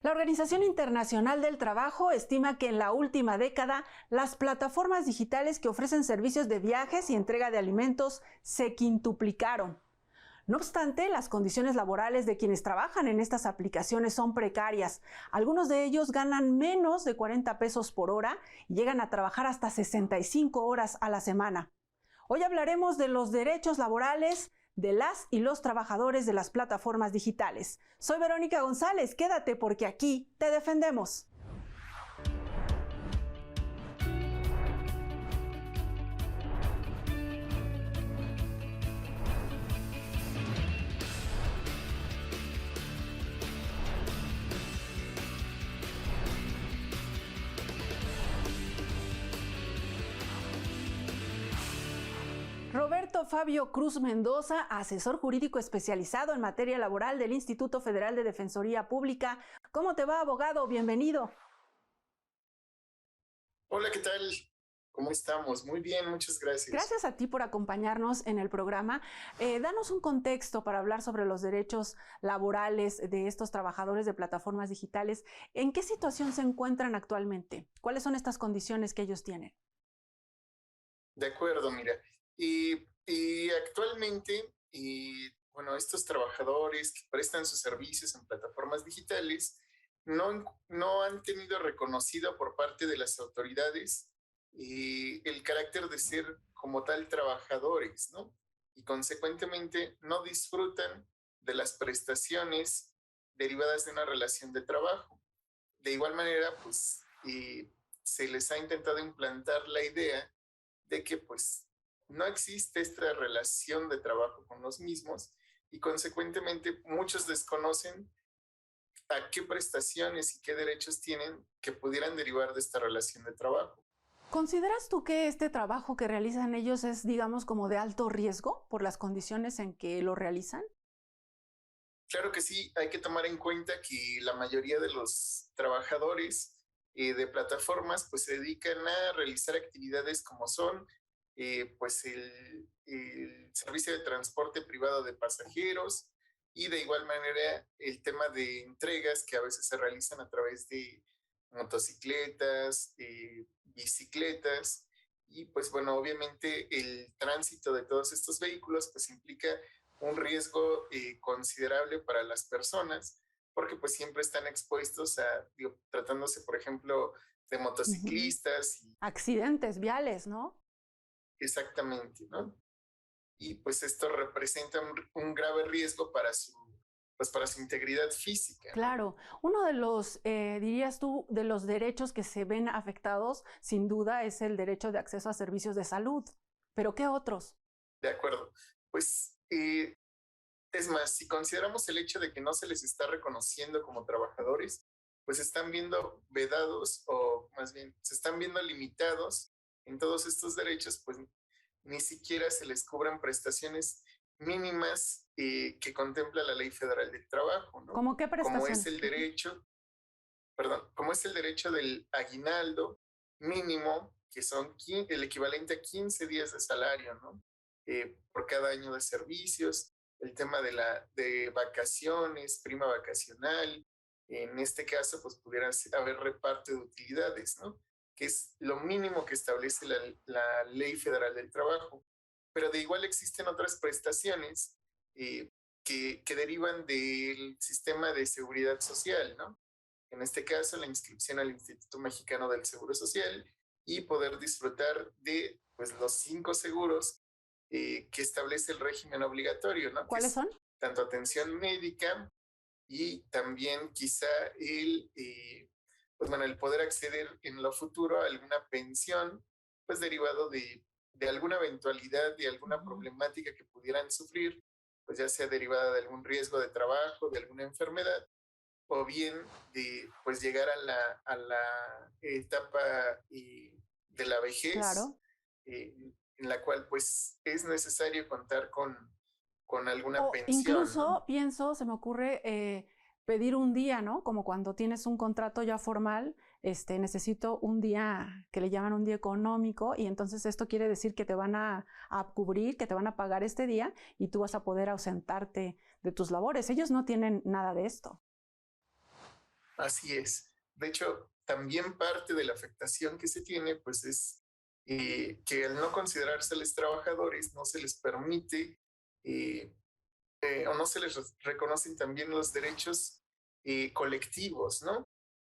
La Organización Internacional del Trabajo estima que en la última década las plataformas digitales que ofrecen servicios de viajes y entrega de alimentos se quintuplicaron. No obstante, las condiciones laborales de quienes trabajan en estas aplicaciones son precarias. Algunos de ellos ganan menos de 40 pesos por hora y llegan a trabajar hasta 65 horas a la semana. Hoy hablaremos de los derechos laborales de las y los trabajadores de las plataformas digitales. Soy Verónica González, quédate porque aquí te defendemos. Roberto Fabio Cruz Mendoza, asesor jurídico especializado en materia laboral del Instituto Federal de Defensoría Pública. ¿Cómo te va, abogado? Bienvenido. Hola, ¿qué tal? ¿Cómo estamos? Muy bien, muchas gracias. Gracias a ti por acompañarnos en el programa. Danos un contexto para hablar sobre los derechos laborales de estos trabajadores de plataformas digitales. ¿En qué situación se encuentran actualmente? ¿Cuáles son estas condiciones que ellos tienen? De acuerdo, mira. Y actualmente, bueno, estos trabajadores que prestan sus servicios en plataformas digitales no han tenido reconocido por parte de las autoridades el carácter de ser como tal trabajadores, ¿no? Y consecuentemente no disfrutan de las prestaciones derivadas de una relación de trabajo. De igual manera, pues se les ha intentado implantar la idea de que pues no existe esta relación de trabajo con los mismos y consecuentemente muchos desconocen a qué prestaciones y qué derechos tienen que pudieran derivar de esta relación de trabajo. ¿Consideras tú que este trabajo que realizan ellos es, digamos, como de alto riesgo por las condiciones en que lo realizan? Claro que sí, hay que tomar en cuenta que la mayoría de los trabajadores de plataformas pues se dedican a realizar actividades como son pues el servicio de transporte privado de pasajeros y de igual manera el tema de entregas que a veces se realizan a través de motocicletas, bicicletas y pues bueno, obviamente el tránsito de todos estos vehículos pues implica un riesgo considerable para las personas porque pues siempre están expuestos a, digo, tratándose por ejemplo de motociclistas. Accidentes viales, ¿no? Exactamente, ¿no? Y pues esto representa un grave riesgo para su integridad física, ¿no? Claro, uno de los, dirías tú, de los derechos que se ven afectados, sin duda, es el derecho de acceso a servicios de salud. ¿Pero qué otros? De acuerdo. Pues es más, si consideramos el hecho de que no se les está reconociendo como trabajadores, pues están viendo vedados o más bien se están viendo limitados en todos estos derechos, pues ni siquiera se les cubran prestaciones mínimas que contempla la Ley Federal del Trabajo, ¿no? ¿Cómo qué prestaciones? Como es el derecho del aguinaldo mínimo, que son el equivalente a 15 días de salario, ¿no? Por cada año de servicios, el tema de vacaciones, prima vacacional, en este caso, pues pudiera haber reparto de utilidades, ¿no? Que es lo mínimo que establece la Ley Federal del Trabajo. Pero de igual existen otras prestaciones que derivan del sistema de seguridad social, ¿no? En este caso, la inscripción al Instituto Mexicano del Seguro Social y poder disfrutar de pues, los 5 seguros que establece el régimen obligatorio, ¿no? ¿Cuáles son? Tanto atención médica y también quizá pues bueno, el poder acceder en lo futuro a alguna pensión, pues derivado de alguna eventualidad, de alguna problemática que pudieran sufrir, pues ya sea derivada de algún riesgo de trabajo, de alguna enfermedad, o bien de pues llegar a la etapa de la vejez, claro. En la cual pues es necesario contar con alguna pensión. Incluso, ¿no? pienso, se me ocurre pedir un día, ¿no? Como cuando tienes un contrato ya formal, necesito un día que le llaman un día económico y entonces esto quiere decir que te van a cubrir, que te van a pagar este día y tú vas a poder ausentarte de tus labores. Ellos no tienen nada de esto. Así es. De hecho, también parte de la afectación que se tiene, pues es que al no considerárseles trabajadores, no se les permite eh, o no se les reconocen también los derechos colectivos, ¿no?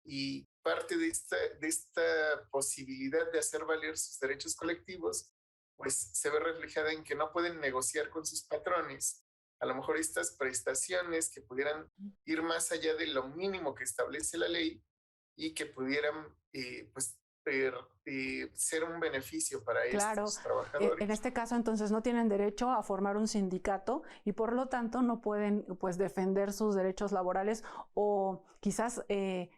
Y parte de esta posibilidad de hacer valer sus derechos colectivos, pues se ve reflejada en que no pueden negociar con sus patrones. A lo mejor estas prestaciones que pudieran ir más allá de lo mínimo que establece la ley y que pudieran pues ser un beneficio para Claro, estos en trabajadores. este caso entonces no tienen derecho a formar un sindicato y por lo tanto no pueden pues defender sus derechos laborales o quizás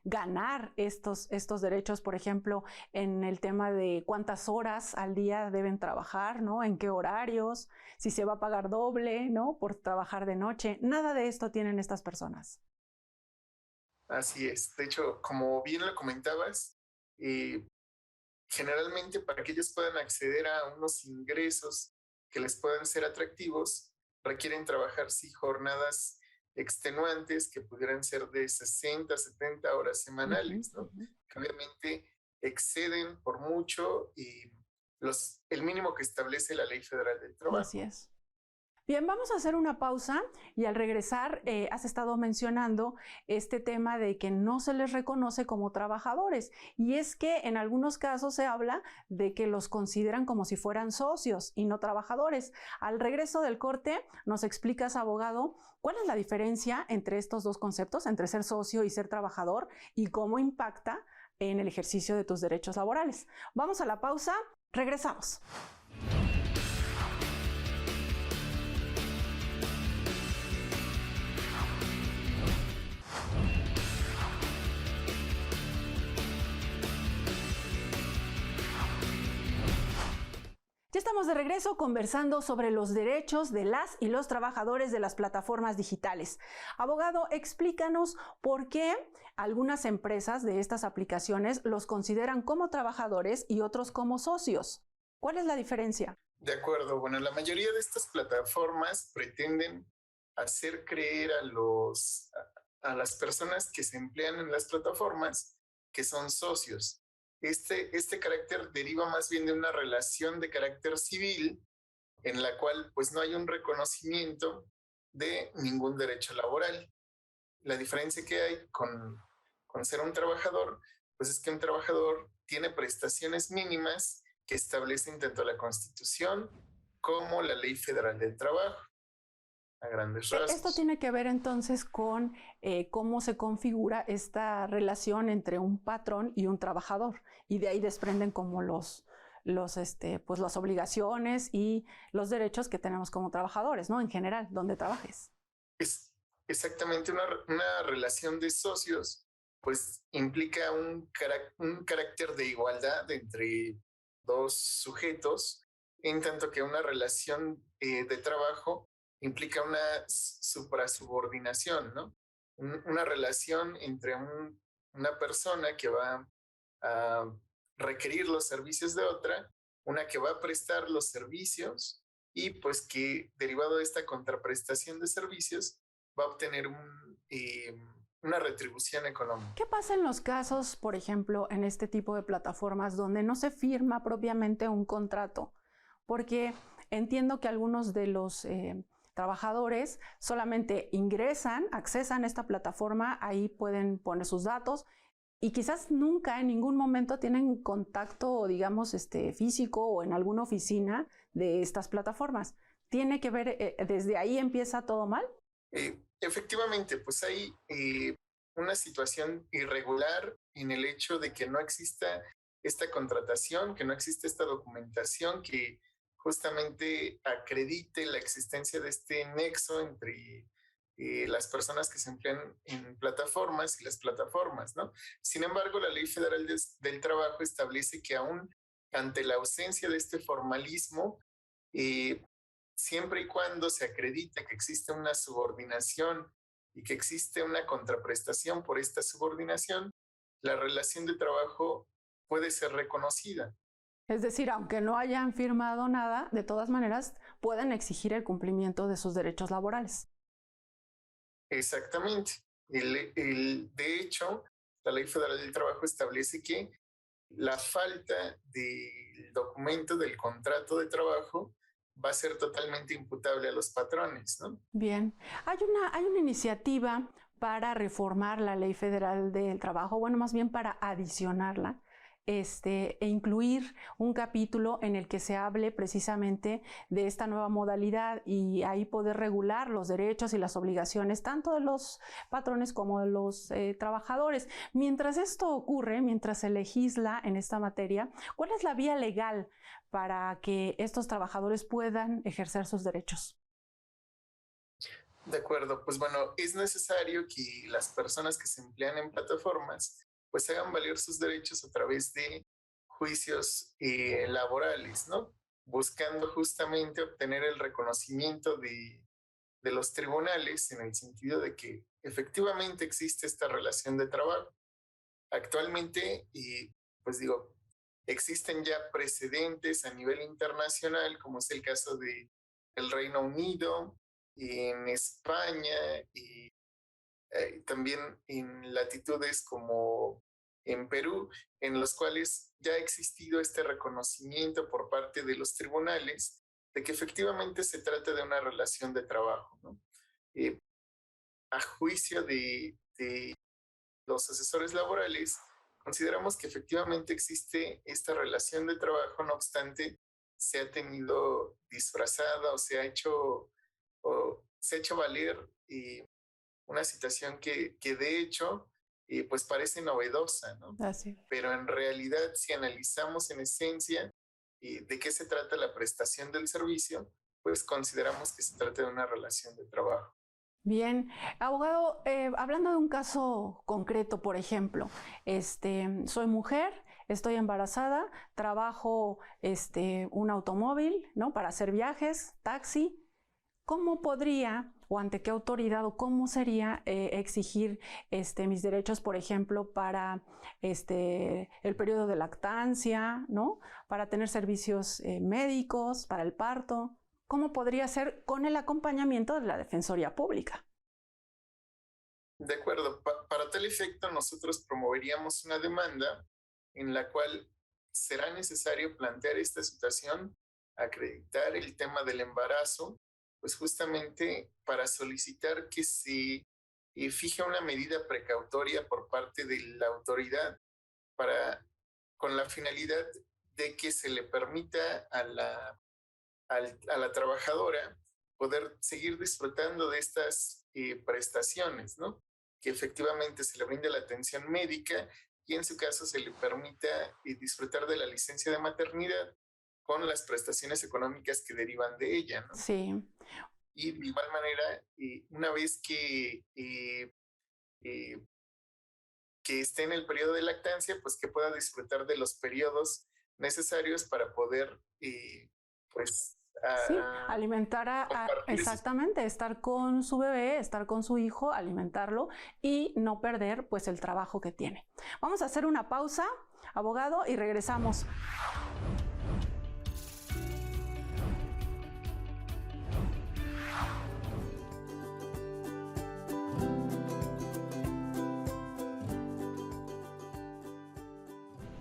ganar estos derechos, por ejemplo, en el tema de cuántas horas al día deben trabajar, ¿no? En qué horarios, si se va a pagar doble, ¿no? Por trabajar de noche. Nada de esto tienen estas personas. Así es. De hecho, como bien lo comentabas, eh, generalmente para que ellos puedan acceder a unos ingresos que les puedan ser atractivos, requieren trabajar, sí, jornadas extenuantes que pudieran ser de 60, 70 horas Ujú, semanales, ¿no? ujú. Que obviamente exceden por mucho y el mínimo que establece la Ley Federal del Así Trabajo. es. Bien, vamos a hacer una pausa y al regresar has estado mencionando este tema de que no se les reconoce como trabajadores y es que en algunos casos se habla de que los consideran como si fueran socios y no trabajadores. Al regreso del corte nos explicas, abogado, cuál es la diferencia entre estos dos conceptos, entre ser socio y ser trabajador y cómo impacta en el ejercicio de tus derechos laborales. Vamos a la pausa, regresamos. Ya estamos de regreso conversando sobre los derechos de las y los trabajadores de las plataformas digitales. Abogado, explícanos por qué algunas empresas de estas aplicaciones los consideran como trabajadores y otros como socios. ¿Cuál es la diferencia? De acuerdo. Bueno, la mayoría de estas plataformas pretenden hacer creer a las personas que se emplean en las plataformas que son socios. Este carácter deriva más bien de una relación de carácter civil en la cual pues no hay un reconocimiento de ningún derecho laboral. La diferencia que hay con ser un trabajador, pues es que un trabajador tiene prestaciones mínimas que establecen tanto la Constitución como la Ley Federal del Trabajo, a grandes Esto rasgos. tiene que ver entonces con cómo se configura esta relación entre un patrón y un trabajador y de ahí desprenden como pues las obligaciones y los derechos que tenemos como trabajadores, ¿no? En general, donde trabajes. Es exactamente una relación de socios, pues implica un carácter de igualdad entre dos sujetos, en tanto que una relación de trabajo implica una suprasubordinación, ¿no? Una relación entre una persona que va a requerir los servicios de otra, una que va a prestar los servicios y pues que derivado de esta contraprestación de servicios va a obtener una retribución ¿Qué económica. pasa en los casos, por ejemplo, en este tipo de plataformas donde no se firma propiamente un contrato? Porque entiendo que algunos de los trabajadores solamente ingresan, accesan a esta plataforma, ahí pueden poner sus datos y quizás nunca en ningún momento tienen contacto, digamos, físico o en alguna oficina de estas plataformas. ¿Tiene que ver, desde ahí empieza todo mal? Efectivamente, pues hay una situación irregular en el hecho de que no exista esta contratación, que no existe esta documentación que justamente acredite la existencia de este nexo entre las personas que se emplean en plataformas y las plataformas, ¿no? Sin embargo, la Ley Federal del Trabajo establece que aún ante la ausencia de este formalismo, eh, siempre y cuando se acredite que existe una subordinación y que existe una contraprestación por esta subordinación, la relación de trabajo puede ser reconocida. Es decir, aunque no hayan firmado nada, de todas maneras pueden exigir el cumplimiento de sus derechos laborales. Exactamente. De hecho, la Ley Federal del Trabajo establece que la falta del documento del contrato de trabajo va a ser totalmente imputable a los patrones, ¿no? Bien, hay una iniciativa para reformar la Ley Federal del Trabajo, bueno, más bien para adicionarla, e incluir un capítulo en el que se hable precisamente de esta nueva modalidad y ahí poder regular los derechos y las obligaciones tanto de los patrones como de los trabajadores. Mientras esto ocurre, mientras se legisla en esta materia, ¿cuál es la vía legal para que estos trabajadores puedan ejercer sus derechos? De acuerdo, pues bueno, es necesario que las personas que se emplean en plataformas pues hagan valer sus derechos a través de juicios laborales, ¿no? Buscando justamente obtener el reconocimiento de los tribunales en el sentido de que efectivamente existe esta relación de trabajo. Actualmente, y pues digo, existen ya precedentes a nivel internacional, como es el caso de el Reino Unido, en España y también en latitudes como en Perú, en los cuales ya ha existido este reconocimiento por parte de los tribunales de que efectivamente se trata de una relación de trabajo, ¿no? Eh, a juicio de los asesores laborales, consideramos que efectivamente existe esta relación de trabajo, no obstante, se ha tenido disfrazada o se ha hecho valer una situación que de hecho pues parece novedosa, ¿no? Así. Pero en realidad, si analizamos en esencia de qué se trata la prestación del servicio, pues consideramos que se trata de una relación de trabajo. Bien, abogado, hablando de un caso concreto, por ejemplo, soy mujer, estoy embarazada, trabajo un automóvil, ¿no? Para hacer viajes, taxi. ¿Cómo podría o ante qué autoridad o cómo sería exigir mis derechos, por ejemplo, para el periodo de lactancia, ¿no? Para tener servicios médicos, para el parto? ¿Cómo podría ser con el acompañamiento de la Defensoría Pública? De acuerdo, para tal efecto nosotros promoveríamos una demanda en la cual será necesario plantear esta situación, acreditar el tema del embarazo, pues justamente para solicitar que se fije una medida precautoria por parte de la autoridad para, con la finalidad de que se le permita a la trabajadora poder seguir disfrutando de estas prestaciones, ¿no? Que efectivamente se le brinde la atención médica y en su caso se le permita disfrutar de la licencia de maternidad con las prestaciones económicas que derivan de ella, ¿no? Sí. Y de igual manera, una vez que esté en el periodo de lactancia, pues que pueda disfrutar de los periodos necesarios para poder, pues, Sí, alimentar exactamente, estar con su bebé, estar con su hijo, alimentarlo y no perder pues el trabajo que tiene. Vamos a hacer una pausa, abogado, y regresamos.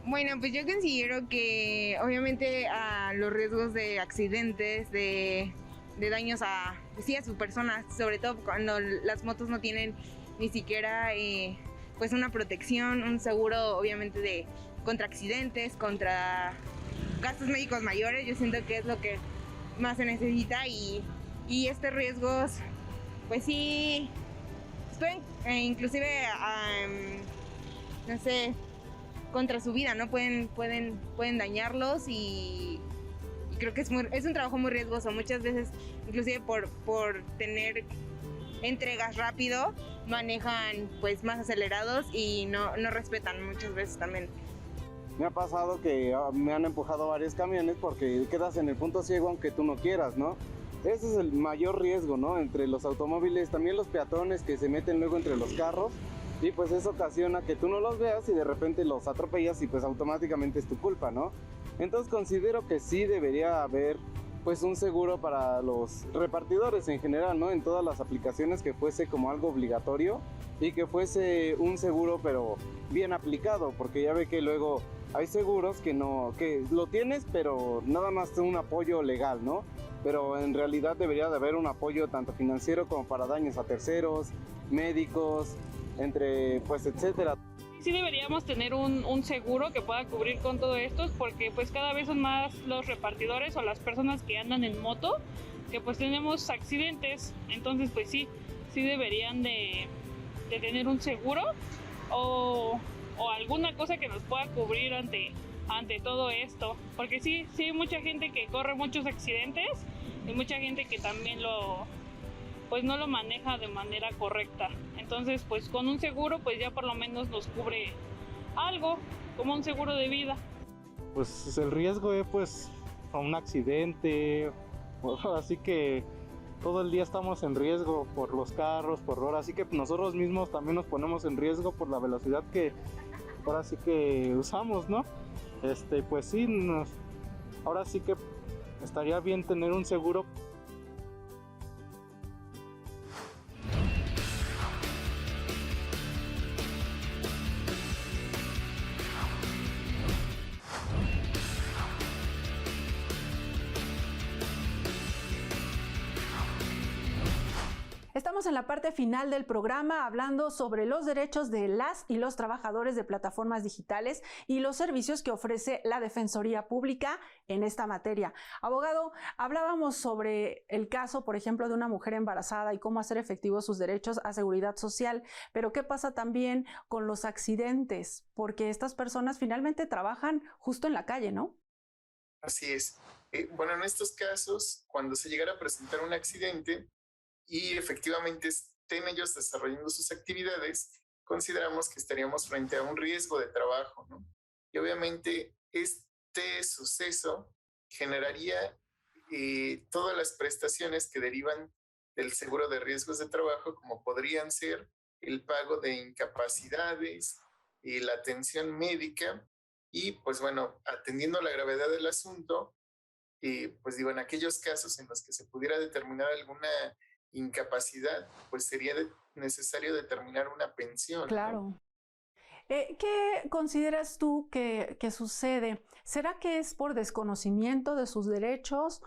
Bueno, pues yo considero que obviamente a los riesgos de accidentes, de daños a su persona, sobre todo cuando las motos no tienen ni siquiera pues una protección, un seguro obviamente contra accidentes, contra gastos médicos mayores, yo siento que es lo que más se necesita y estos riesgos pues sí pueden inclusive no sé, contra su vida, ¿no? Pueden dañarlos y creo que es un trabajo muy riesgoso. Muchas veces, inclusive por tener entregas rápido, manejan pues más acelerados y no respetan muchas veces también. Me ha pasado que me han empujado varios camiones porque quedas en el punto ciego aunque tú no quieras, ¿no? Ese es el mayor riesgo, ¿no? Entre los automóviles, también los peatones que se meten luego entre los carros. Y pues eso ocasiona que tú no los veas y de repente los atropellas y pues automáticamente es tu culpa, ¿no? Entonces considero que sí debería haber pues un seguro para los repartidores en general, ¿no? En todas las aplicaciones que fuese como algo obligatorio y que fuese un seguro pero bien aplicado, porque ya ve que luego hay seguros que no, que lo tienes pero nada más un apoyo legal, ¿no? Pero en realidad debería de haber un apoyo tanto financiero como para daños a terceros, médicos, entre pues etcétera. Sí deberíamos tener un seguro que pueda cubrir con todo esto, porque pues cada vez son más los repartidores o las personas que andan en moto, que pues tenemos accidentes, entonces pues sí deberían de tener un seguro o alguna cosa que nos pueda cubrir ante todo esto, porque sí hay mucha gente que corre muchos accidentes y mucha gente que también pues no lo maneja de manera correcta. Entonces, pues con un seguro, pues ya por lo menos nos cubre algo, como un seguro de vida. Pues el riesgo es pues a un accidente, así que todo el día estamos en riesgo por los carros, por ahora, así que nosotros mismos también nos ponemos en riesgo por la velocidad que ahora sí que usamos, ¿no? Pues sí, ahora sí que estaría bien tener un seguro. Estamos en la parte final del programa hablando sobre los derechos de las y los trabajadores de plataformas digitales y los servicios que ofrece la Defensoría Pública en esta materia. Abogado, hablábamos sobre el caso, por ejemplo, de una mujer embarazada y cómo hacer efectivos sus derechos a seguridad social, pero ¿qué pasa también con los accidentes? Porque estas personas finalmente trabajan justo en la calle, ¿no? Así es. Bueno, en estos casos, cuando se llegara a presentar un accidente, y efectivamente estén ellos desarrollando sus actividades, consideramos que estaríamos frente a un riesgo de trabajo, ¿no? Y obviamente este suceso generaría todas las prestaciones que derivan del seguro de riesgos de trabajo, como podrían ser el pago de incapacidades, la atención médica y, pues bueno, atendiendo la gravedad del asunto, pues digo, en aquellos casos en los que se pudiera determinar alguna incapacidad, pues sería necesario determinar una pensión. Claro. ¿No? ¿Qué consideras tú que sucede? ¿Será que es por desconocimiento de sus derechos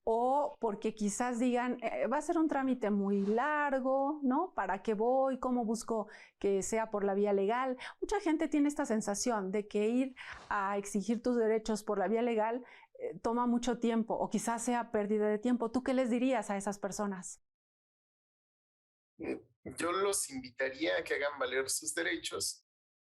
o porque quizás digan, va a ser un trámite muy largo, ¿no? ¿Para qué voy? ¿Cómo busco que sea por la vía legal? Mucha gente tiene esta sensación de que ir a exigir tus derechos por la vía legal toma mucho tiempo o quizás sea pérdida de tiempo. ¿Tú qué les dirías a esas personas? Yo los invitaría a que hagan valer sus derechos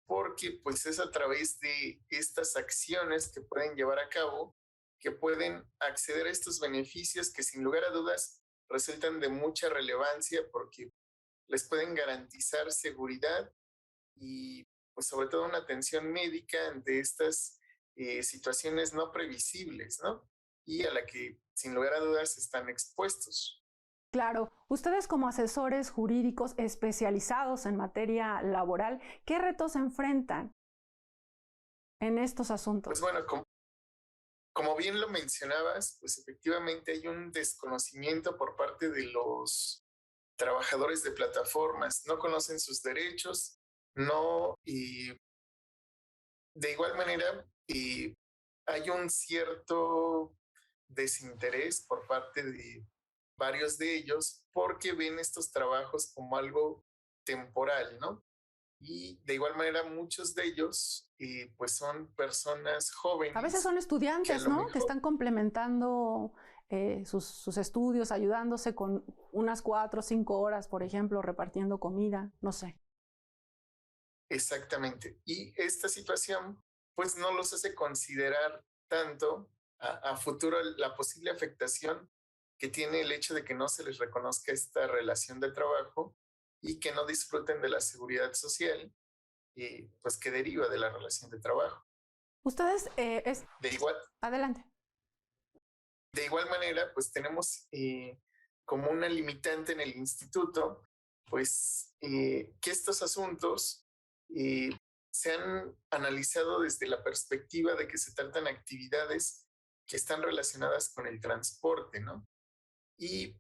porque pues es a través de estas acciones que pueden llevar a cabo que pueden acceder a estos beneficios que sin lugar a dudas resultan de mucha relevancia porque les pueden garantizar seguridad y pues sobre todo una atención médica ante estas situaciones no previsibles, ¿no? Y a la que sin lugar a dudas están expuestos. Claro, ustedes como asesores jurídicos especializados en materia laboral, ¿qué retos enfrentan en estos asuntos? Pues bueno, como bien lo mencionabas, pues efectivamente hay un desconocimiento por parte de los trabajadores de plataformas, no conocen sus derechos, no, y de igual manera hay un cierto desinterés por parte de varios de ellos porque ven estos trabajos como algo temporal, ¿no? Y de igual manera muchos de ellos pues son personas jóvenes. A veces son estudiantes, ¿no? Que están complementando sus estudios, ayudándose con unas 4 o 5 horas, por ejemplo, repartiendo comida, no sé. Exactamente. Y esta situación pues no los hace considerar tanto a futuro la posible afectación que tiene el hecho de que no se les reconozca esta relación de trabajo y que no disfruten de la seguridad social pues que deriva de la relación de trabajo. Ustedes adelante. De igual manera, pues tenemos como una limitante en el instituto, pues que estos asuntos se han analizado desde la perspectiva de que se tratan actividades que están relacionadas con el transporte, ¿no? Y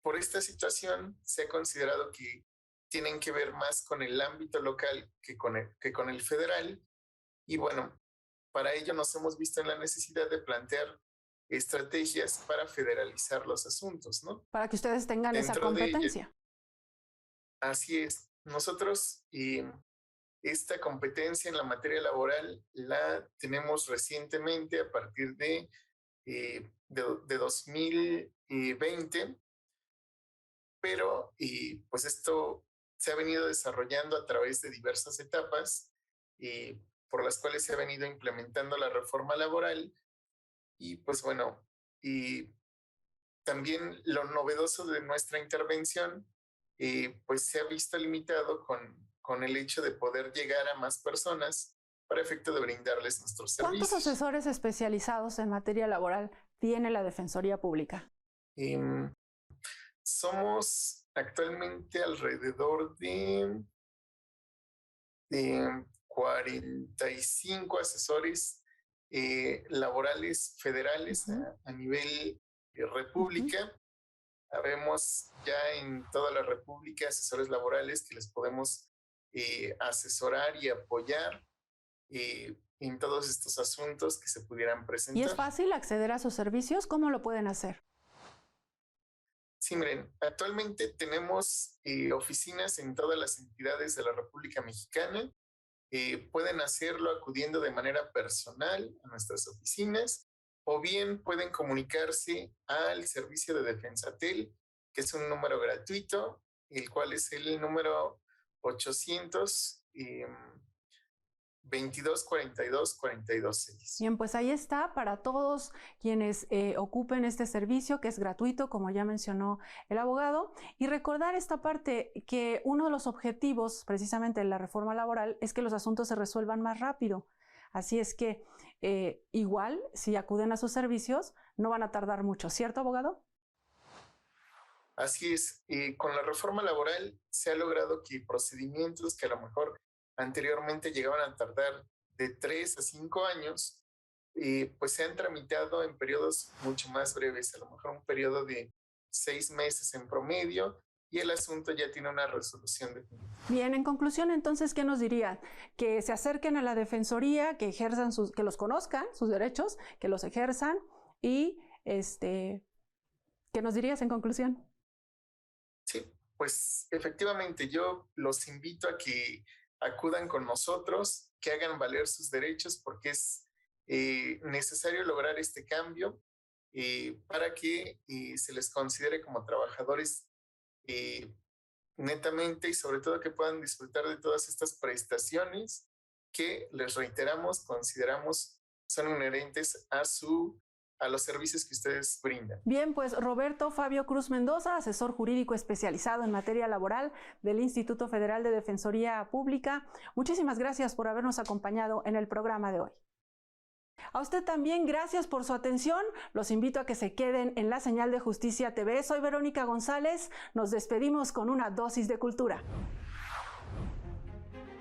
por esta situación se ha considerado que tienen que ver más con el ámbito local que con el federal. Y bueno, para ello nos hemos visto en la necesidad de plantear estrategias para federalizar los asuntos, ¿no? Para que ustedes tengan esa competencia. Así es. Nosotros esta competencia en la materia laboral la tenemos recientemente a partir de 2020, pero pues esto se ha venido desarrollando a través de diversas etapas por las cuales se ha venido implementando la reforma laboral. Y pues bueno, y también lo novedoso de nuestra intervención pues se ha visto limitado con el hecho de poder llegar a más personas para efecto de brindarles nuestros servicios. ¿Cuántos asesores especializados en materia laboral tiene la Defensoría Pública? Somos actualmente alrededor de 45 asesores laborales federales a nivel república. Habemos ya en toda la república asesores laborales que les podemos asesorar y apoyar en todos estos asuntos que se pudieran presentar. ¿Y es fácil acceder a sus servicios? ¿Cómo lo pueden hacer? Sí, miren, actualmente tenemos oficinas en todas las entidades de la República Mexicana. Pueden hacerlo acudiendo de manera personal a nuestras oficinas, o bien pueden comunicarse al servicio de Defensatel, que es un número gratuito, el cual es el número 800 22 42 42 6. Bien, pues ahí está para todos quienes ocupen este servicio, que es gratuito, como ya mencionó el abogado. Y recordar esta parte, que uno de los objetivos precisamente de la reforma laboral es que los asuntos se resuelvan más rápido. Así es que igual, si acuden a sus servicios, no van a tardar mucho, ¿cierto, abogado? Así es. Con la reforma laboral se ha logrado que procedimientos que a lo mejor anteriormente llegaban a tardar de 3 a 5 años, pues se han tramitado en periodos mucho más breves, a lo mejor un periodo de 6 meses en promedio, y el asunto ya tiene una resolución definitiva. Bien, en conclusión, entonces, ¿qué nos dirían? Que se acerquen a la Defensoría, que ejerzan que los conozcan, sus derechos, que los ejerzan, y ¿qué nos dirías en conclusión? Sí, pues efectivamente yo los invito a que acudan con nosotros, que hagan valer sus derechos, porque es necesario lograr este cambio para que se les considere como trabajadores netamente, y sobre todo que puedan disfrutar de todas estas prestaciones que, les reiteramos, consideramos son inherentes a los servicios que ustedes brindan. Bien, pues Roberto Fabio Cruz Mendoza, asesor jurídico especializado en materia laboral del Instituto Federal de Defensoría Pública, muchísimas gracias por habernos acompañado en el programa de hoy. A usted también, gracias por su atención. Los invito a que se queden en la señal de Justicia TV. Soy Verónica González. Nos despedimos con una dosis de cultura.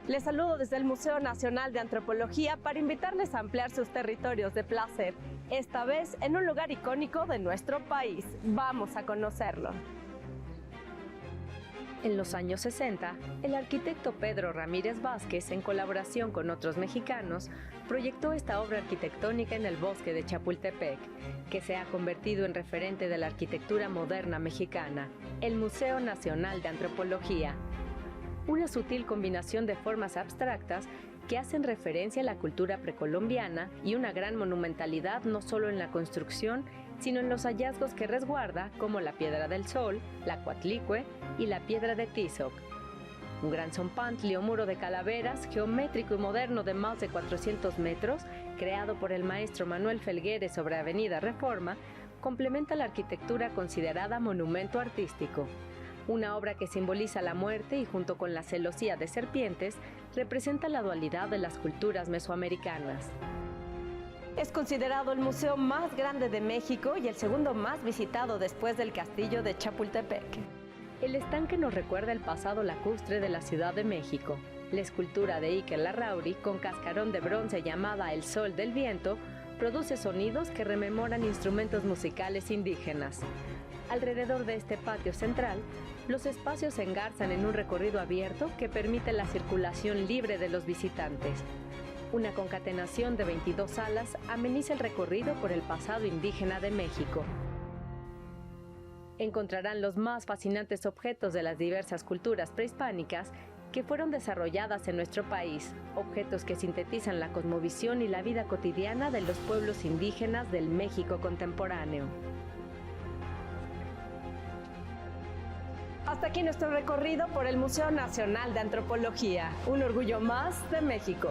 Les saludo desde el Museo Nacional de Antropología para invitarles a ampliar sus territorios de placer, esta vez en un lugar icónico de nuestro país. Vamos a conocerlo. En los años 60, el arquitecto Pedro Ramírez Vázquez, en colaboración con otros mexicanos, proyectó esta obra arquitectónica en el bosque de Chapultepec, que se ha convertido en referente de la arquitectura moderna mexicana, el Museo Nacional de Antropología. Una sutil combinación de formas abstractas que hacen referencia a la cultura precolombiana y una gran monumentalidad no solo en la construcción, sino en los hallazgos que resguarda, como la Piedra del Sol, la Coatlicue y la Piedra de Tizoc. Un gran zompantli o muro de calaveras, geométrico y moderno de más de 400 metros, creado por el maestro Manuel Felguere sobre Avenida Reforma, complementa la arquitectura considerada monumento artístico. Una obra que simboliza la muerte y, junto con la celosía de serpientes, representa la dualidad de las culturas mesoamericanas. Es considerado el museo más grande de México y el segundo más visitado después del castillo de Chapultepec. El estanque nos recuerda el pasado lacustre de la Ciudad de México. La escultura de Iker Larrauri, con cascarón de bronce llamada El Sol del Viento, produce sonidos que rememoran instrumentos musicales indígenas. Alrededor de este patio central los espacios se engarzan en un recorrido abierto que permite la circulación libre de los visitantes. Una concatenación de 22 salas ameniza el recorrido por el pasado indígena de México. Encontrarán los más fascinantes objetos de las diversas culturas prehispánicas que fueron desarrolladas en nuestro país, objetos que sintetizan la cosmovisión y la vida cotidiana de los pueblos indígenas del México contemporáneo. Hasta aquí nuestro recorrido por el Museo Nacional de Antropología, un orgullo más de México.